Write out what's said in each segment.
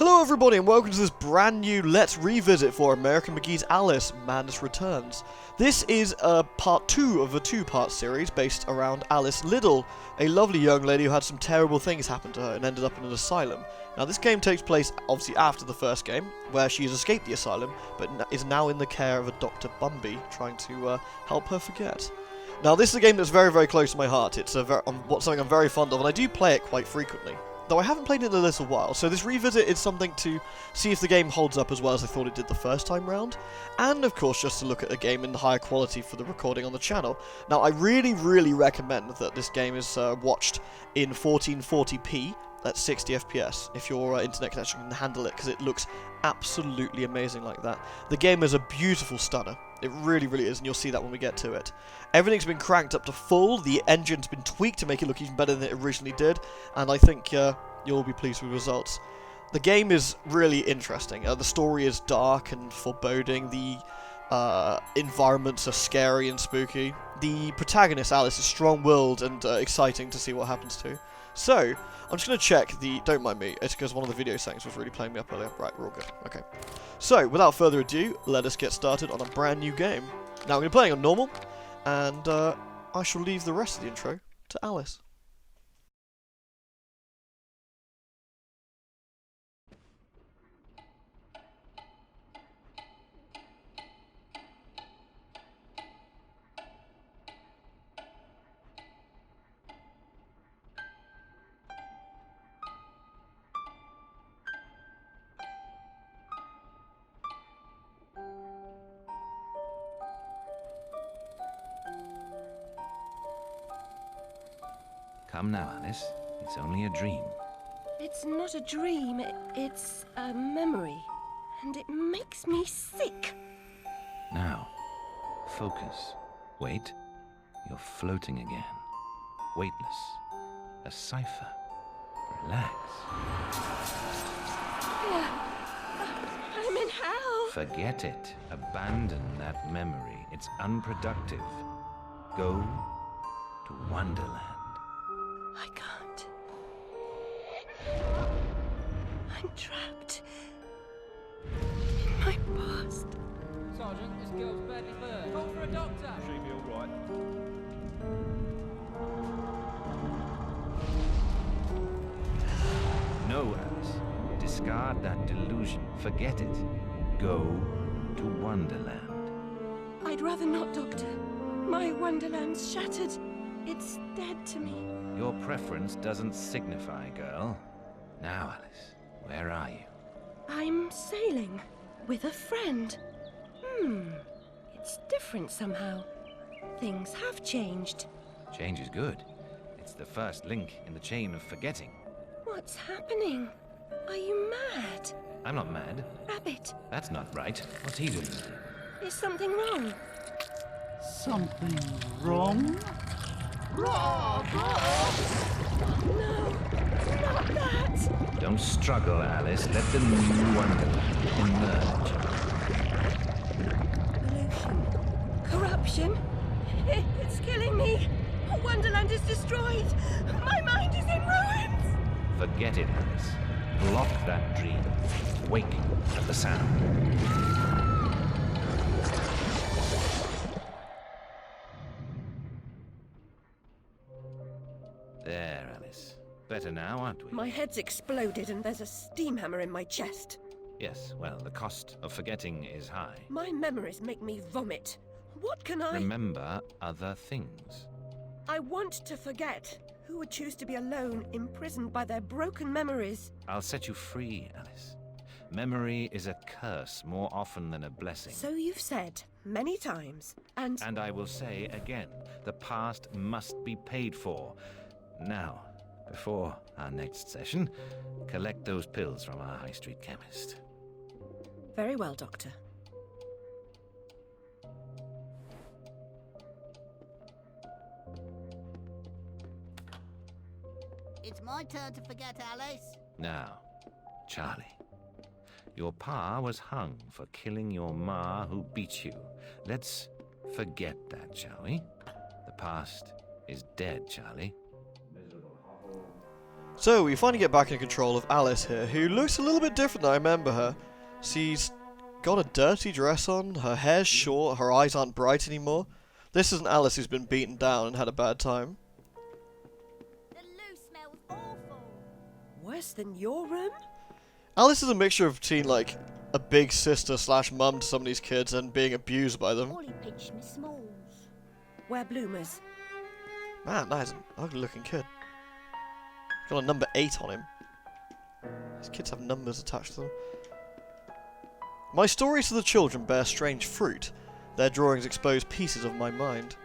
Hello everybody and welcome to this brand new Let's Revisit for American McGee's Alice, Madness Returns. This is part 2 of a two-part series based around Alice Liddell, a lovely young lady who had some terrible things happen to her and ended up in an asylum. Now this game takes place obviously after the first game, where she has escaped the asylum, but is now in the care of a Dr. Bumby, trying to help her forget. Now this is a game that's very, very close to my heart. It's something I'm very fond of, and I do play it quite frequently. Though I haven't played it in a little while, so this revisit is something to see if the game holds up as well as I thought it did the first time round, and of course just to look at a game in higher quality for the recording on the channel. Now I really, really recommend that this game is watched in 1440p at 60 FPS, if your internet connection can handle it, because it looks absolutely amazing like that. The game is a beautiful stunner. It really, really is, and you'll see that when we get to it. Everything's been cranked up to full, the engine's been tweaked to make it look even better than it originally did, and I think you'll be pleased with the results. The game is really interesting. The story is dark and foreboding, the environments are scary and spooky. The protagonist, Alice, is strong-willed and exciting to see what happens to. So, I'm just going to check don't mind me, it's because one of the video settings was really playing me up earlier. Right, we're all good. Okay. So, without further ado, let us get started on a brand new game. Now, I'm going to be playing on normal, and I shall leave the rest of the intro to Alice. Come now, Alice. It's only a dream. It's not a dream, it's a memory. And it makes me sick. Now, focus. Wait. You're floating again. Weightless. A cipher. Relax. I'm in hell. Forget it. Abandon that memory. It's unproductive. Go to Wonderland. I can't. I'm trapped in my past. Sergeant, this girl's badly burned. Call for a doctor! She'll be all right. No, Alice. Discard that delusion. Forget it. Go to Wonderland. I'd rather not, Doctor. My Wonderland's shattered. It's dead to me. Your preference doesn't signify, girl. Now, Alice, where are you? I'm sailing with a friend. It's different somehow. Things have changed. Change is good. It's the first link in the chain of forgetting. What's happening? Are you mad? I'm not mad. Rabbit, That's not right. What's he doing? is something wrong? Something wrong? No, not that. Don't struggle, Alice. Let the new Wonderland emerge. Pollution. Corruption. It's killing me. Wonderland is destroyed. My mind is in ruins. Forget it, Alice. Block that dream. Wake at the sound. There, Alice. Better now, aren't we? My head's exploded and there's a steam hammer in my chest. Yes, well, the cost of forgetting is high. My memories make me vomit. What can I... Remember other things. I want to forget. Who would choose to be alone, imprisoned by their broken memories? I'll set you free, Alice. Memory is a curse more often than a blessing. So you've said many times, and And I will say again, the past must be paid for. Now, before our next session, collect those pills from our high street chemist. very well, Doctor. It's my turn to forget, Alice. Now, Charlie, your pa was hung for killing your ma who beat you. Let's forget that, shall we? The past is dead, Charlie. So, we finally get back in control of Alice here, who looks a little bit different than I remember her. She's got a dirty dress on, her hair's short, her eyes aren't bright anymore. This isn't Alice who's been beaten down and had a bad time. The loo smells awful. Worse than your room? Alice is a mixture of between, like, a big sister slash mum to some of these kids and being abused by them. Ollie pinched me smalls. Wear bloomers. Man, that is an ugly looking kid. Got a number 8 on him. These kids have numbers attached to them. My stories to the children bear strange fruit. Their drawings expose pieces of my mind.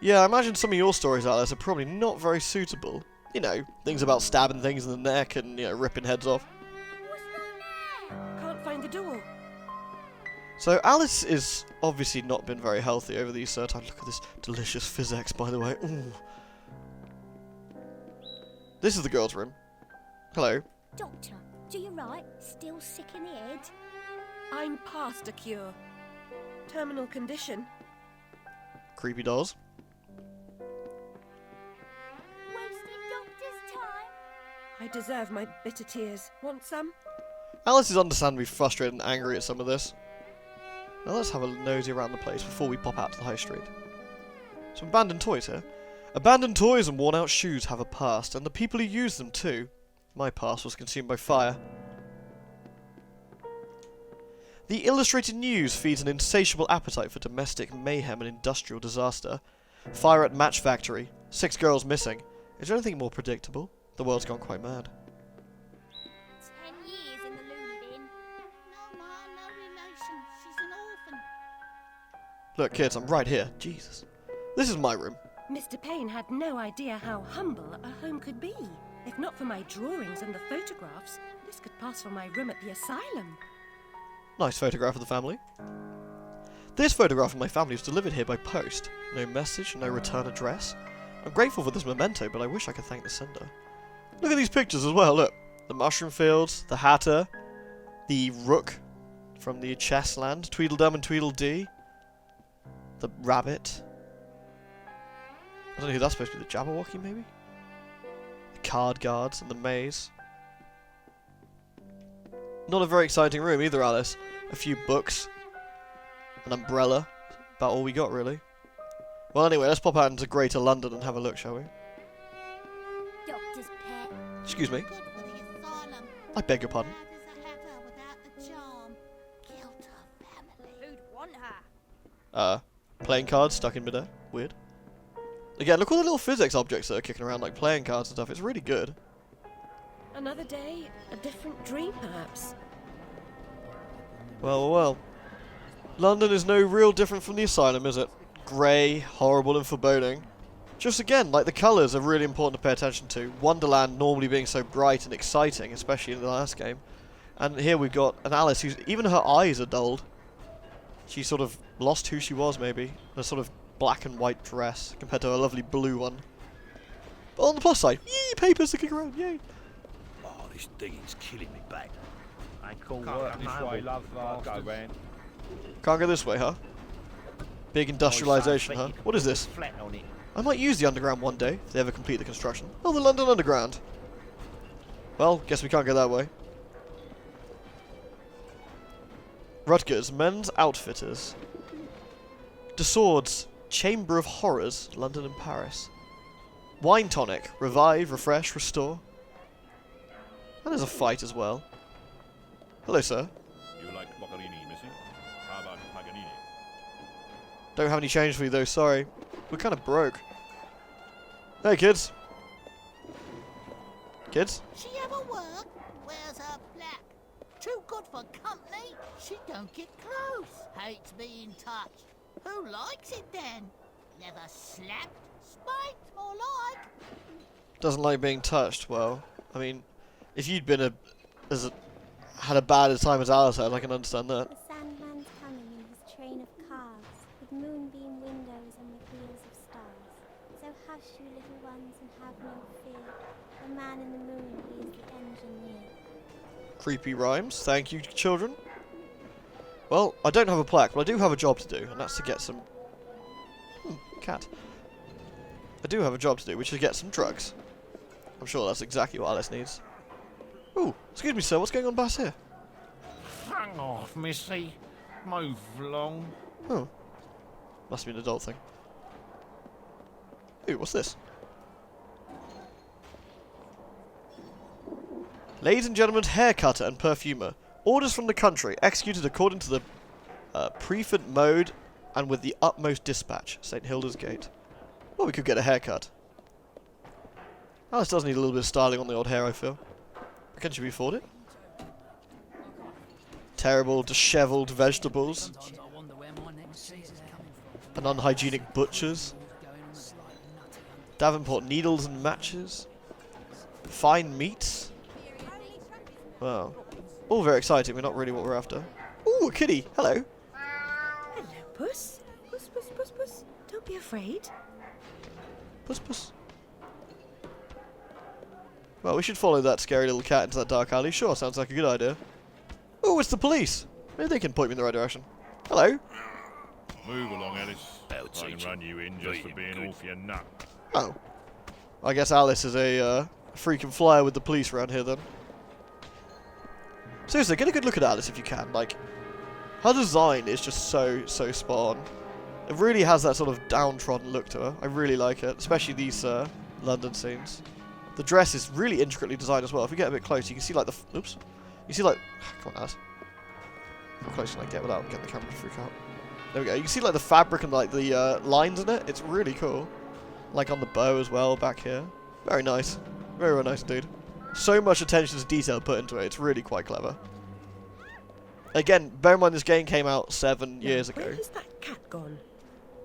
Yeah, I imagine some of your stories, Alice, are probably not very suitable. You know, things about stabbing things in the neck and, you know, ripping heads off. What's wrong there? Can't find the door. So Alice is obviously not been very healthy over these times. Look at this delicious Fizz-X, by the way. Ooh. This is the girls' room. Hello. Doctor, do you right? Still sick in the head? I'm past a cure. Terminal condition. Creepy dolls. Wasting doctor's time? I deserve my bitter tears. Want some? Alice is understandably frustrated and angry at some of this. Now let's have a nosy around the place before we pop out to the high street. Some abandoned toys here. Abandoned toys and worn-out shoes have a past, and the people who use them too. My past was consumed by fire. The Illustrated News feeds an insatiable appetite for domestic mayhem and industrial disaster. Fire at match factory. 6 girls missing. Is there anything more predictable? The world's gone quite mad. 10 years in the loony bin. No, Ma, no relation. She's an orphan. Look, kids, I'm right here. Jesus. This is my room. Mr. Payne had no idea how humble a home could be. If not for my drawings and the photographs, this could pass for my room at the asylum. Nice photograph of the family. This photograph of my family was delivered here by post. No message, no return address. I'm grateful for this memento, but I wish I could thank the sender. Look at these pictures as well, look. The mushroom fields, the hatter, the rook from the chess land, Tweedledum and Tweedledee, the rabbit. I don't know who that's supposed to be, the Jabberwocky maybe? The card guards and the maze. Not a very exciting room either, Alice. A few books, an umbrella, about all we got really. Well anyway, let's pop out into Greater London and have a look, shall we? Doctor's pet. Excuse me, Good for the asylum. I beg your pardon. Bad as a hatter without the charm. Killed her family. Who'd want her? Playing cards stuck in midair. Weird. Again, look at all the little physics objects that are kicking around, like playing cards and stuff. It's really good. Another day, a different dream perhaps. Well, well, well. London is no real different from the asylum, is it? Grey, horrible and foreboding. Just again, like the colours are really important to pay attention to. Wonderland normally being so bright and exciting, especially in the last game. And here we've got an Alice who's, even her eyes are dulled. She sort of lost who she was maybe. In a sort of black and white dress compared to her lovely blue one. But on the plus side, yay, papers to kick around, yay. Oh, this digging's killing me back. I call Can't work go this my way, way, love. Go round. Can't go this way, huh? Big industrialisation, huh? What is this? Flat on it. I might use the underground one day, if they ever complete the construction. Oh, the London Underground. Well, guess we can't go that way. Rutgers, Men's Outfitters. De Swords, Chamber of Horrors, London and Paris. Wine Tonic, Revive, Refresh, Restore. And there's a fight as well. Hello, sir. You like Boccherini, missy? How about Paganini? Don't have any change for you though, sorry. We're kind of broke. Hey, kids. Kids? She ever work? Wears her black. Too good for company. She don't get close. Hates being touched. Who likes it then? Never slapped, spiked, more like. Doesn't like being touched. Well, I mean, if you'd been had a bad a time as Alice had, I can understand that. The Sandman's coming in his train of cars, with moonbeam windows and with wheels of stars. So hush, you little ones, and have no fear. The man in the moon, he is the engineer. Creepy rhymes. Thank you, children. Well, I don't have a plaque, but I do have a job to do, and that's to get some... cat. I do have a job to do, which is get some drugs. I'm sure that's exactly what Alice needs. Ooh, excuse me, sir. What's going on back here? Hang off, missy. Move along. Oh. Must be an adult thing. Ooh, what's this? Ladies and gentlemen, haircutter and perfumer. Orders from the country, executed according to the preferred mode and with the utmost dispatch. St. Hilda's Gate. Well, we could get a haircut. Alice does need a little bit of styling on the old hair, I feel. Can she afford it? Terrible, dishevelled vegetables. And unhygienic butchers. Davenport needles and matches. Fine meats. Wow. All very exciting, but not really what we're after. Ooh, a kitty! Hello! Hello, Puss. Puss, puss, puss, puss. Don't be afraid. Puss, puss. Well, we should follow that scary little cat into that dark alley. Sure, sounds like a good idea. Oh, it's the police! Maybe they can point me in the right direction. Hello? Move along, Alice. I'll I can teach run you in just for Being being good. off your nut. Oh. I guess Alice is a freaking flyer with the police around here then. Seriously, get a good look at Alice if you can. Like, her design is just so spot on. It really has that sort of downtrodden look to her. I really like it, especially these London scenes. The dress is really intricately designed as well. If we get a bit close, you can see like the... Oops. You see like... Come on, Alice. How close can I get without getting the camera to freak out? There we go. You can see like the fabric and like the lines in it. It's really cool. Like on the bow as well, back here. Very nice. Very, very nice indeed. So much attention to detail put into it. It's really quite clever. Again, bear in mind this game came out 7 years ago. Where has that cat gone?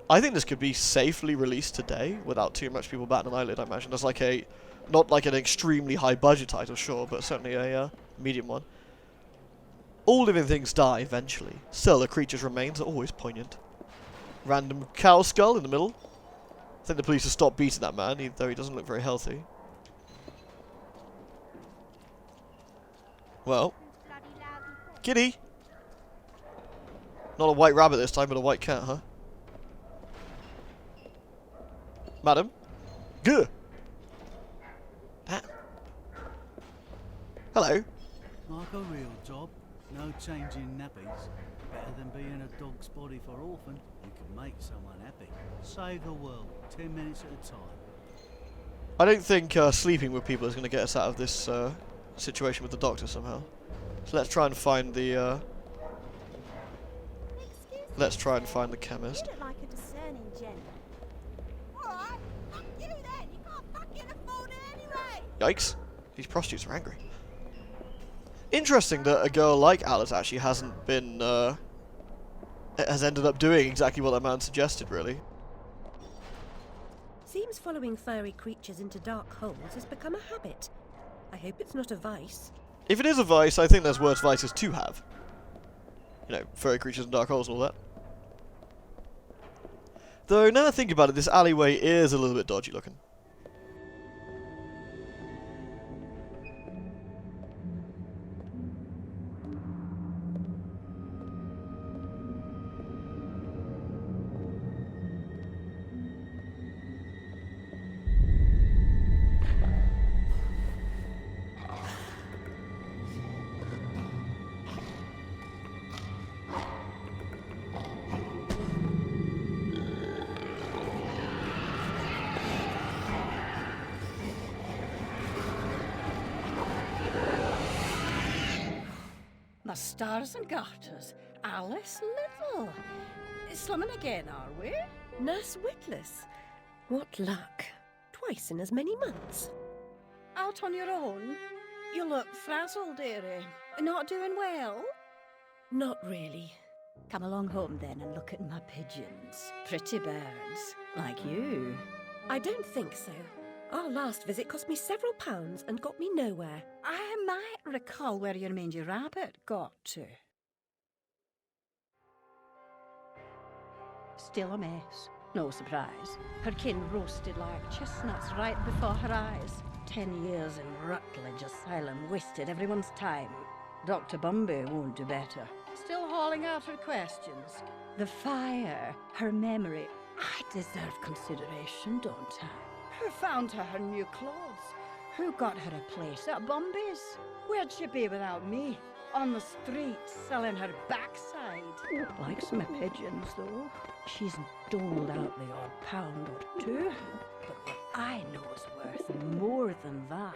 I think this could be safely released today without too much people batting an eyelid, I imagine. There's like a... Not like an extremely high budget title, sure, but certainly a medium one. All living things die eventually. Still, a creature's remains are always poignant. Random cow skull in the middle. I think the police have stopped beating that man, though he doesn't look very healthy. Well. Kitty! Not a white rabbit this time, but a white cat, huh? Madam? Gah! Hello. Like a real job. No changing nappies. Better than being a dog's body for orphan. You can make someone happy. Save the world. 10 minutes at a time. I don't think sleeping with people is going to get us out of this situation with the doctor somehow. So let's try and find the let's try and find the chemist. You look like a discerning gent. Alright, fuck you then. You can't fucking afford it anyway. Yikes. These prostitutes are angry. Interesting that a girl like Alice actually hasn't been has ended up doing exactly what that man suggested, really. Seems following furry creatures into dark holes has become a habit. I hope it's not a vice. If it is a vice, I think there's worse vices to have. You know, furry creatures and dark holes and all that. Though, now I think about it, this alleyway is a little bit dodgy looking. My stars and garters, Alice Little. Slumming again, are we? Nurse Witless. What luck. Twice in as many months. Out on your own? You look frazzled, dearie. Not doing well? Not really. Come along home then and look at my pigeons. Pretty birds, like you. I don't think so. Our last visit cost me several pounds and got me nowhere. I might recall where your mangy rabbit got to. Still a mess. No surprise. Her kin roasted like chestnuts right before her eyes. 10 years in Rutledge Asylum wasted everyone's time. Dr. Bumby won't do better. Still hauling out her questions. The fire, her memory. I deserve consideration, don't I? Who found her new clothes? Who got her a place at Bombay's? Where'd she be without me? On the street, selling her backside. Likes my pigeons, though. She's doled out the odd pound or two. But what I know's worth more than that.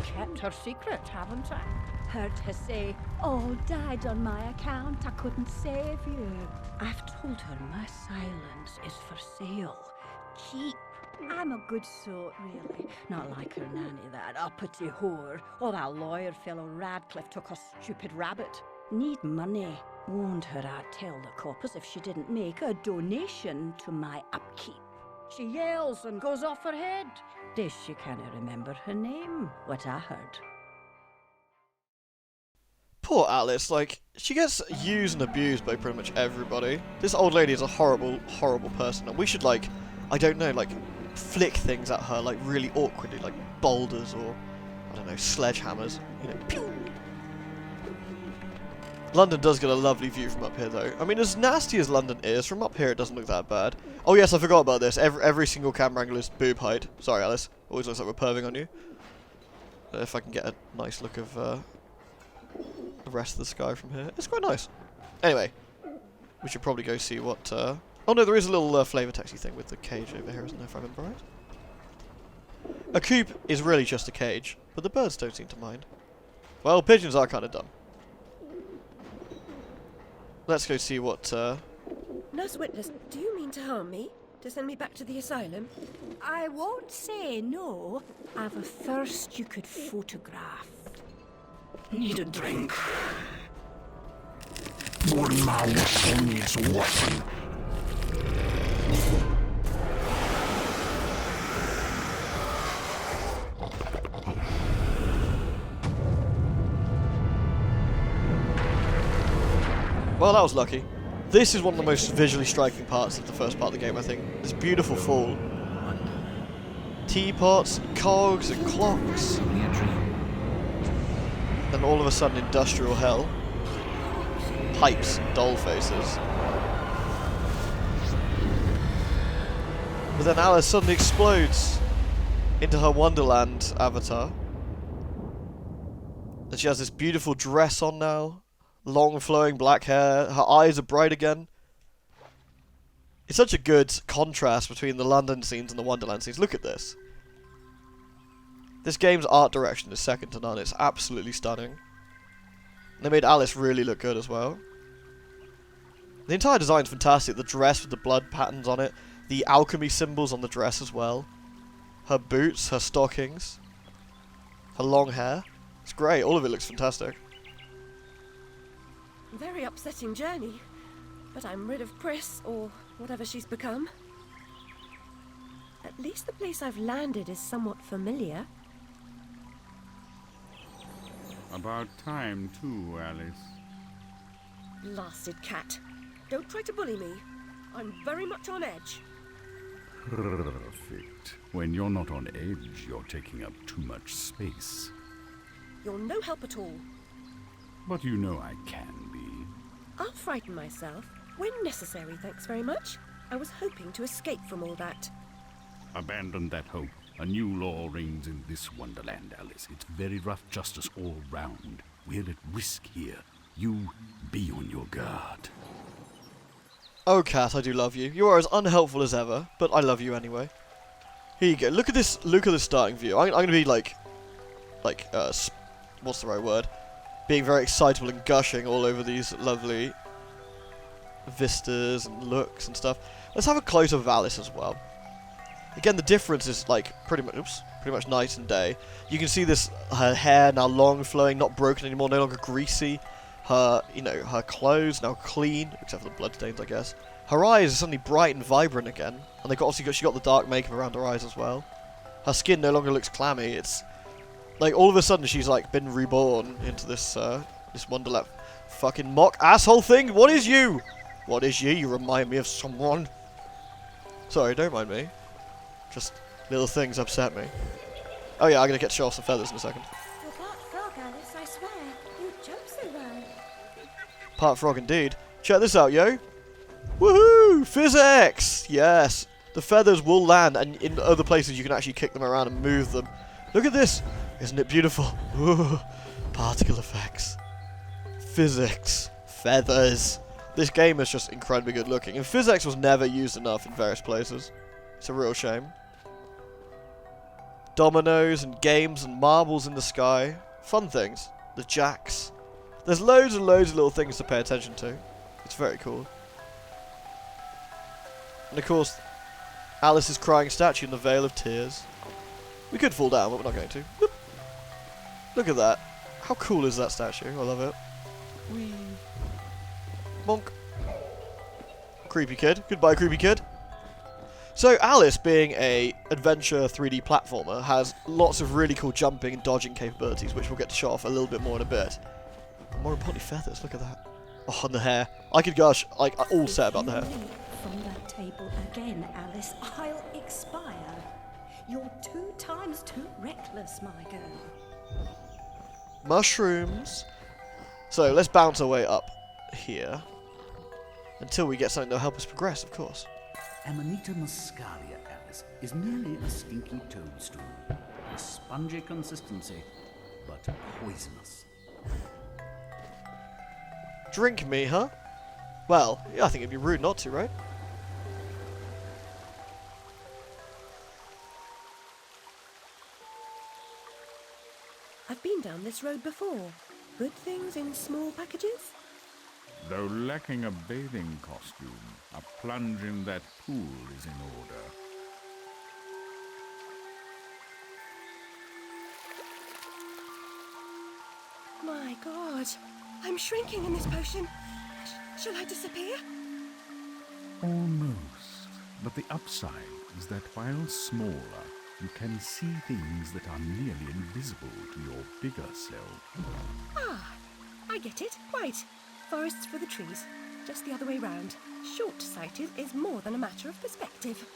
Kept her secret, haven't I? Heard her say, "Oh, died on my account, I couldn't save you." I've told her my silence is for sale. Cheap. I'm a good sort, really. Not like her nanny, that uppity whore. Or that lawyer fellow Radcliffe took a stupid rabbit. Need money. Warned her I'd tell the coppers if she didn't make a donation to my upkeep. She yells and goes off her head. Does she can't remember her name, what I heard. Poor Alice, like, she gets used and abused by pretty much everybody. This old lady is a horrible, horrible person, and we should, like, I don't know, like, flick things at her, like, really awkwardly, like boulders or, I don't know, sledgehammers, you know, pew! London does get a lovely view from up here, though. I mean, as nasty as London is, from up here it doesn't look that bad. Oh yes, I forgot about this. Every single camera angle is boob height. Sorry, Alice. Always looks like we're perving on you. If I can get a nice look of the rest of the sky from here. It's quite nice. Anyway, we should probably go see what... Oh no, there is a little flavour texty thing with the cage over here, isn't there, if I remember right? A coop is really just a cage, but the birds don't seem to mind. Well, pigeons are kind of dumb. Let's go see what, Nurse Witness, do you mean to harm me? To send me back to the asylum? I won't say no. I've a thirst you could photograph. Need a drink. One mouse needs water. Well, that was lucky. This is one of the most visually striking parts of the first part of the game, I think. This beautiful fall. Teapots, and cogs, and clocks. Then all of a sudden, industrial hell. Pipes and doll faces. But then Alice suddenly explodes into her Wonderland avatar. And she has this beautiful dress on now. Long flowing black hair, her eyes are bright again. It's such a good contrast between the London scenes and the Wonderland scenes. Look at this. This game's art direction is second to none. It's absolutely stunning. They made Alice really look good as well. The entire design's fantastic. The dress with the blood patterns on it. The alchemy symbols on the dress as well. Her boots, her stockings. Her long hair. It's great. All of it looks fantastic. Very upsetting journey. But I'm rid of Pris, or whatever she's become. At least the place I've landed is somewhat familiar. About time, too, Alice. Blasted cat. Don't try to bully me. I'm very much on edge. Perfect. When you're not on edge, you're taking up too much space. You're no help at all. But you know I can be. I'll frighten myself when necessary, thanks very much. I was hoping to escape from all that. Abandon that hope. A new law reigns in this Wonderland, Alice. It's very rough justice all round. We're at risk here. You be on your guard. Oh, Cat, I do love you. You are as unhelpful as ever, but I love you anyway. Here you go. Look at this. Look at this starting view. I'm gonna be like, what's the right word? Being very excitable and gushing all over these lovely vistas and looks and stuff. Let's have a close-up of Alice as well. Again, the difference is like pretty much night and day. You can see this, her hair now long flowing, not broken anymore, no longer greasy. Her, her clothes now clean, except for the bloodstains, I guess. Her eyes are suddenly bright and vibrant again, and she got the dark makeup around her eyes as well. Her skin no longer looks clammy. It's like all of a sudden she's like been reborn into this this Wonderland fucking mock asshole thing. What is you? What is you? You remind me of someone. Sorry, don't mind me. Just little things upset me. Oh yeah, I'm gonna get to show off some feathers in a second. You're part frog, Alice, I swear. You jump so well. Part frog indeed. Check this out, yo. Woohoo! Physics! Yes. The feathers will land, and in other places you can actually kick them around and move them. Look at this! Isn't it beautiful? Ooh, particle effects. Physics. Feathers. This game is just incredibly good looking, and physics was never used enough in various places. It's a real shame. Dominoes and games and marbles in the sky. Fun things. The jacks. There's loads and loads of little things to pay attention to. It's very cool. And of course, Alice's crying statue in the Vale of Tears. We could fall down, but we're not going to. Whoop. Look at that. How cool is that statue? I love it. Whee. Monk. Creepy kid. Goodbye, creepy kid. So Alice, being a adventure 3D platformer, has lots of really cool jumping and dodging capabilities, which we'll get to show off a little bit more in a bit. And more importantly, feathers. Look at that. Oh, and the hair. I could gush like all set about the hair. From that table again, Alice, I'll expire. You're 2 times too reckless, my girl. Mushrooms. So let's bounce our way up here until we get something that'll help us progress, of course. Amanita muscaria, Alice, is merely a stinky toadstool. A spongy consistency, but poisonous. Drink me, huh? Well, yeah, I think it'd be rude not to, right? I've been down this road before. Good things in small packages? Though lacking a bathing costume, a plunge in that pool is in order. My God, I'm shrinking in this potion. Shall I disappear? Almost. But the upside is that while smaller, you can see things that are nearly invisible to your bigger self. Ah, I get it. Right. Forests for the trees. Just the other way round. Short-sighted is more than a matter of perspective.